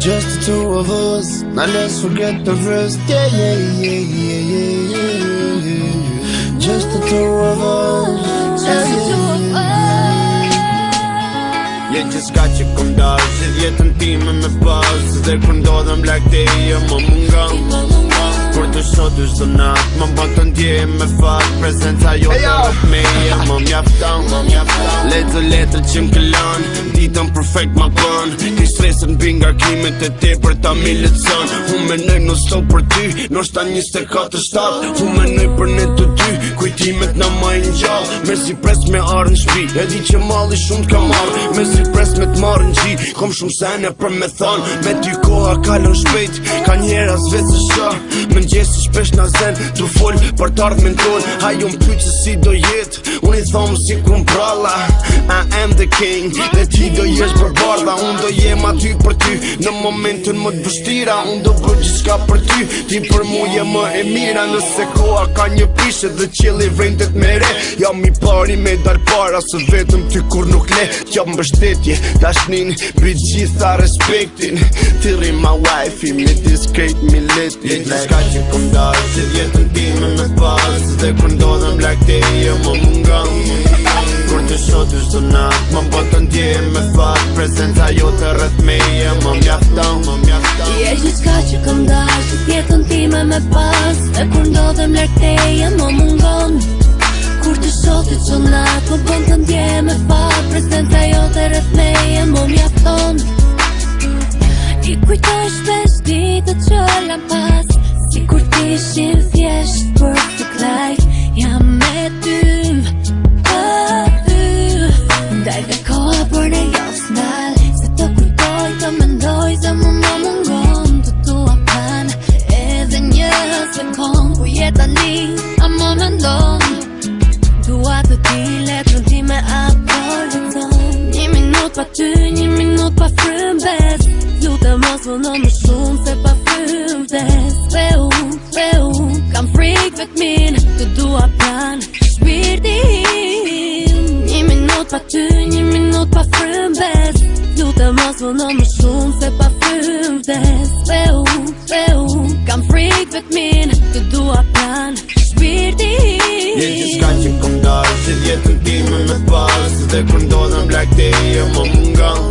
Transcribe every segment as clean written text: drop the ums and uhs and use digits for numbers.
Just the two of us, now let's forget the rest. Yeah, yeah, yeah, yeah, yeah, yeah, yeah. Just the two of us. Just the two of us. Je s'ka që kom dash, që jetën time me pas. Dhe kur ndodhem like te je më mungon. Kur të shoh dy çdo natë, më bën të ndjem me fat. Prezenca jote rreth meje më mjafton. Lexo letrat që m'këllon, ditën perfect ma bën. Ki stresën mbi ngarkimet e tepër ta mi leçon. Unë menoj non stop për ty, ndoshta 24/7. Unë menoj për ne të dy, kujtimet na majnë gjallë. Me si pres me arë në shpi, e di që malli shumë t'ka marrë. Me si pres me t'marrë në gji, kom shumë sene për me thonë. Me ty koha kalon shpejt, ka njerë as vetë se shah. Mëngjesi shpesh na zen, t'u fol për t'ardhmen ton. Hajo m'pyt se si do jetë, unë i thomë si kur m'pralla. I am the king, dhe ti do jesh bërbarda. Unë do jem aty për ty, në momentin më t'vështira. Unë do bërë gjithka për ty, ti për mu je më e mira. Nëse koha ka një pishe dhe qeli vrendet me re. Jam i pari me dar para, se vetëm ty kur nuk le. Jam mbështetje, dashnin, bi gjitha respektin. Ti rri ma wife, me discreet, me lit. Je s'ka që kom dash, që jetën time me pas. Dhe kur ndodhem like te je më mungon. Kur të shoh dy çdo natë, më bën të ndjem me fat. Prezenca jote rreth meje më mjafton. Je gjithçka që kam dash, që jetën time me pas. Dhe kur ndodhem like teje më mungon. Kur të shoh dy çdo natë, më bën të ndjem me fat. Prezenca jote rreth meje më mjafton. I kujtoj shpesh ditët që lam pas, si kur t'ishin thjesht për të klajt. Jam me ty, ndaj dhe koha për ne jo s'nal. Se të kujtoj, të mendoj, se më mungon. Të tua plan, edhe një sekond. Ku je tani, a më mendon. Dua të ti letrën time apo lexon. Një minut pa ty, një minut pa frymëves. Lutem mos vono më shumë se pa frymëves. Dhe unë kam frikë vetmin, të dua plan shpirtin. Një minut pa ty, një minut pa frymëves. Lutem mos vono më shumë se pa frymëves. Dhe unë kam frikë vetmin, të dua plan shpirtin. Je gjithçka që kom dash, që jetën time me pas. Dhe kur ndodhem like te je më mungon.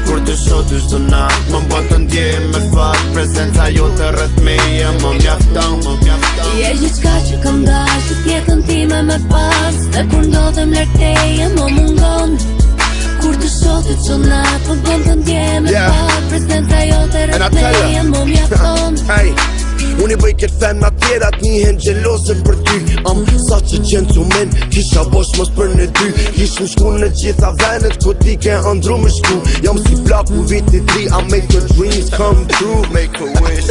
Kur të shoh dy çdo natë, më bën të ndjem me fat. Prezenca jote rreth meje më mjafton. Je gjithçka që kam dash, që jetën time me pas. Dhe kur ndodhem like teje më mungon. Kur të shoh dy çdo natë, më bën të ndjem me fat. Prezenca jote rreth meje më mjafton. Unë i bëj këtë femna tjerat njihen gjelose për ty. Sa që gentleman, kisha bosh mos për në dy. Ishëm shku në gjitha venet, ku ti ke andru më shku. Jam si plaku viti 3, I make your dreams come true. Make a wish,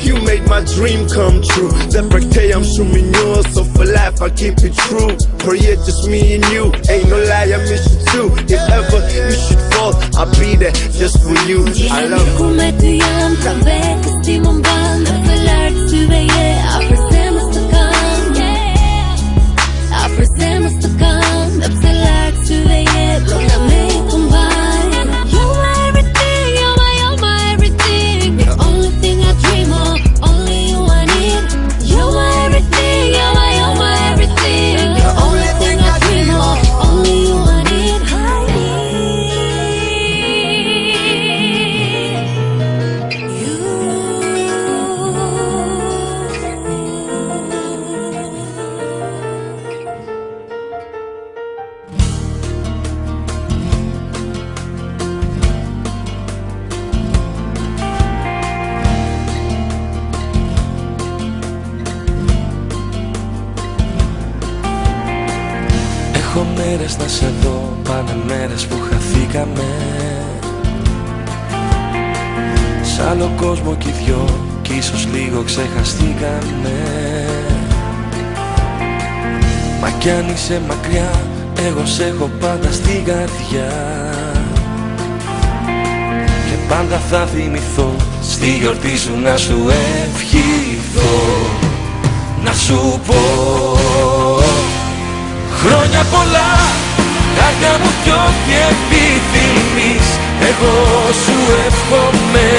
you made my dream come true. Dhe për këte jam shumë i njohë, so for life I keep it true. Për jetë just me and you, ain't no lie, I miss you too. If ever you should fall, I'll be there just for you. I love you. Kur me ty jam, pra vetës ti më mban. Në të lartë syve je, a për zemës të kam. A për zemës të kam, në pse lartë syve je, pro nga me të mbaj. You're my everything, you're my everything. The only thing I dream of, only you I need. You're my everything, you're my everything. The only thing I dream of, only you I need. Έχω μέρες να σε δω, πάνε μέρες που χαθήκαμε. Σ' άλλο κόσμο κι οι δυο, κι ίσως λίγο ξεχαστήκαμε. Μα κι αν είσαι μακριά, εγώ σ' έχω πάντα στην καρδιά. Και πάντα θα θυμηθώ, στη γιορτή σου να σου ευχηθώ. Να σου πω χρόνια πολλά, καρδιά μου κι ό,τι επιθυμείς, εγώ σου εύχομαι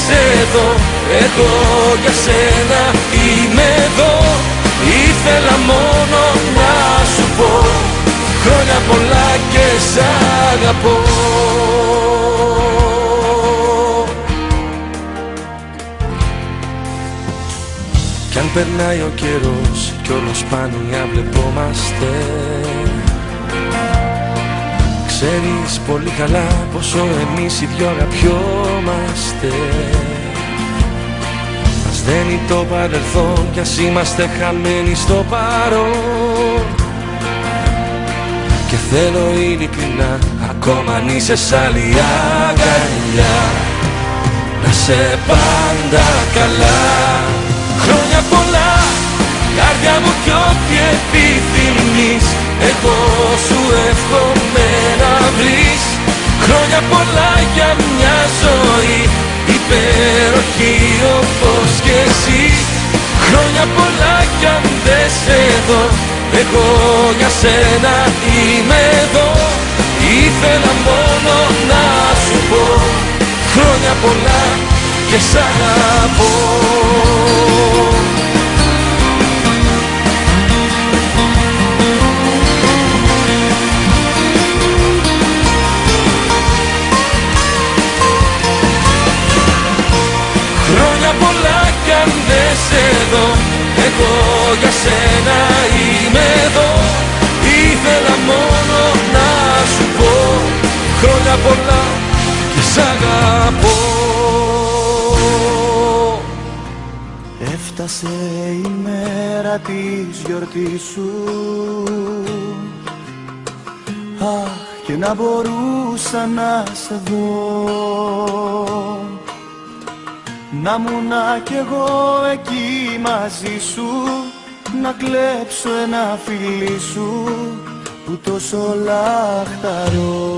σε δω, εγώ για σένα είμαι εδώ. Ήθελα μόνο να σου πω χρόνια πολλά και σ' αγαπώ. Κι αν περνάει ο καιρός κι όλο σπάνια βλεπόμαστε, ξέρεις πολύ καλά πόσο εμείς οι δυο αγαπιόμαστε. Μας δένει το παρελθόν κι ας είμαστε χαμένοι στο παρόν. Και θέλω ειλικρινά, ακόμα αν είσαι σ' άλλη αγκαλιά, να σε πάντα καλά. Χρόνια πολλά, καρδιά μου κι ό,τι επιθυμείς, εγώ σου εύχομαι να βρεις. Χρόνια πολλά για μια ζωή υπέροχη όπως κι εσύ. Χρόνια πολλά κι αν δεν σε δω, εγώ για σένα είμαι εδώ. Ήθελα μόνο να σου πω χρόνια πολλά και σ' αγαπώ. Χρόνια πολλά κι αν δεν σε δω, εγώ για σένα είμαι εδώ. Ήθελα μόνο να σου πω χρόνια πολλά και σ' αγαπώ. Έφτασε η μέρα της γιορτής σου, αχ, και να μπορούσα να σε δω, να μουνα κι εγώ εκεί μαζί σου, να κλέψω ένα φιλί σου που τόσο λαχταρώ.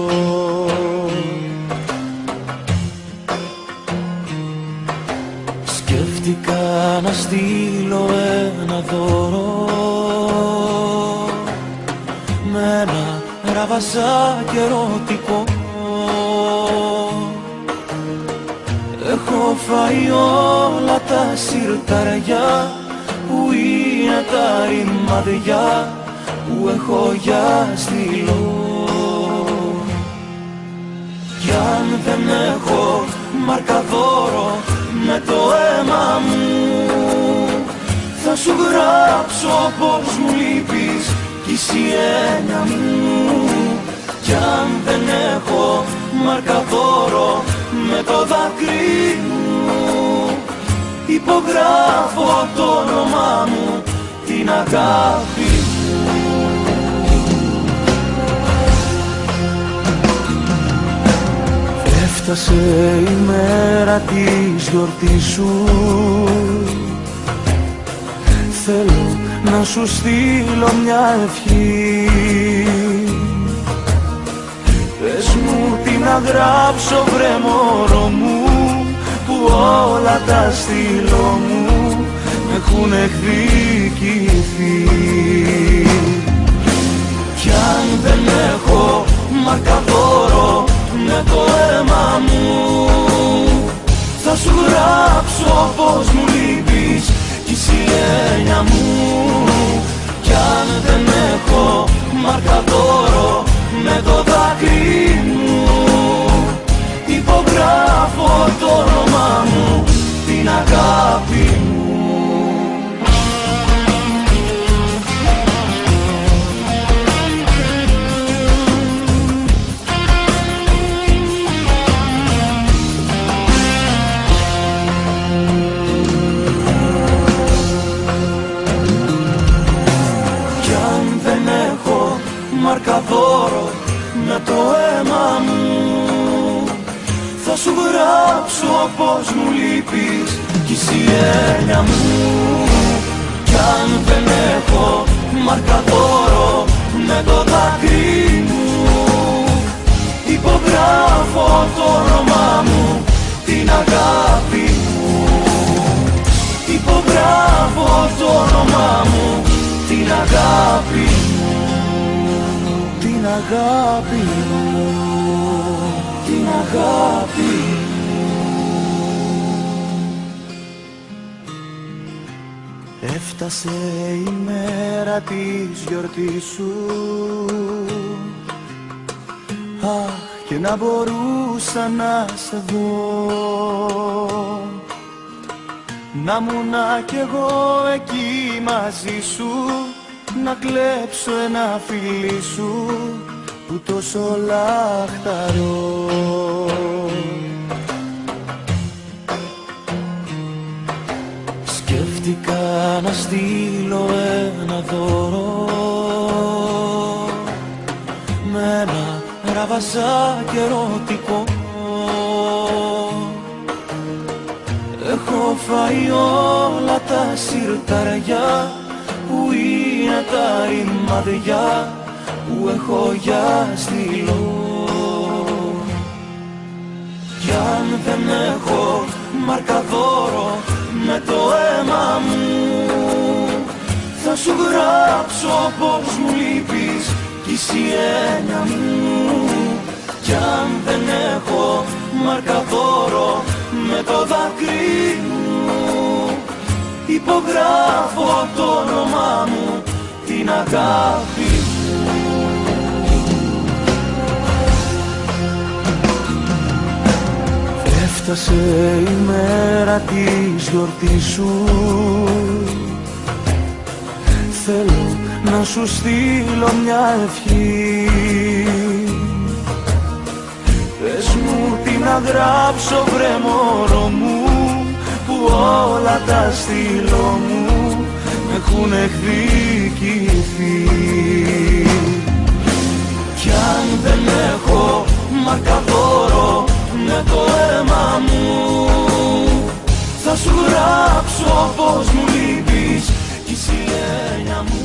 Σκέφτηκα να στείλω ένα δώρο με ένα ραβαζάκι ερωτικό. Έχω φάει όλα τα σιρταριά που είναι τα ρημαδιά που έχω για στυλό. Κι αν δεν έχω μαρκαδόρο με το αίμα μου, θα σου γράψω πως μου λείπεις κι εσύ έννοια μου. Κι αν δεν έχω μαρκαδόρο με το δάκρυ μου, υπογράφω το όνομά μου, την αγάπη μου. Έφτασε η μέρα της γιορτής σου, θέλω να σου στείλω μια ευχή. Πες μου τι να γράψω βρε μωρό μου, που όλα τα στυλό μου έχουν εκδικηθεί. Κι αν δεν έχω μαρκαδόρο με το αίμα μου, θα σου γράψω πως μου λείπεις κι εσύ έννοια μου. Κι αν δεν έχω μαρκαδόρο με το δάκρυ μου, υπογράφω το όνομά μου, την αγάπη μου. Κι αν δεν έχω μαρκαδόρο με το αίμα μου, θα σου γράψω πως μου λείπεις κι εσύ έννοια μου. Κι αν δεν έχω μαρκαδόρο με το δάκρυ μου, υπογράφω το όνομά μου, την αγάπη μου. Υπογράφω το όνομά μου, την αγάπη μου. Την αγάπη μου, την αγάπη μου. Έφτασε η μέρα της γιορτής σου. Αχ, και να μπορούσα να σε δω, να μουνα κι εγώ εκεί μαζί σου, να κλέψω ένα φιλί σου που τόσο λαχταρώ. Σκέφτηκα να στείλω ένα δώρο με ένα ραβαζάκι ερωτικό. Έχω φάει όλα τα σιρταριά που είναι τα ρημαδιά που έχω για στυλό. Κι αν δεν έχω μαρκαδόρο με το αίμα μου, θα σου γράψω πως μου λείπεις κι είσαι η έννοια μου. Κι αν δεν έχω μαρκαδόρο με το δάκρυ μου, υπογράφω το όνομά μου, την αγάπη μου. Έφτασε η μέρα της γιορτής σου. Θέλω να σου στείλω μια ευχή. Πες μου τι να γράψω βρε μωρό μου, που όλα τα στυλό μου έχουν εκδικηθεί. Κι αν δεν έχω μαρκαδόρο με το αίμα μου, θα σου γράψω πως μου λείπεις κι είσαι η έννοια μου.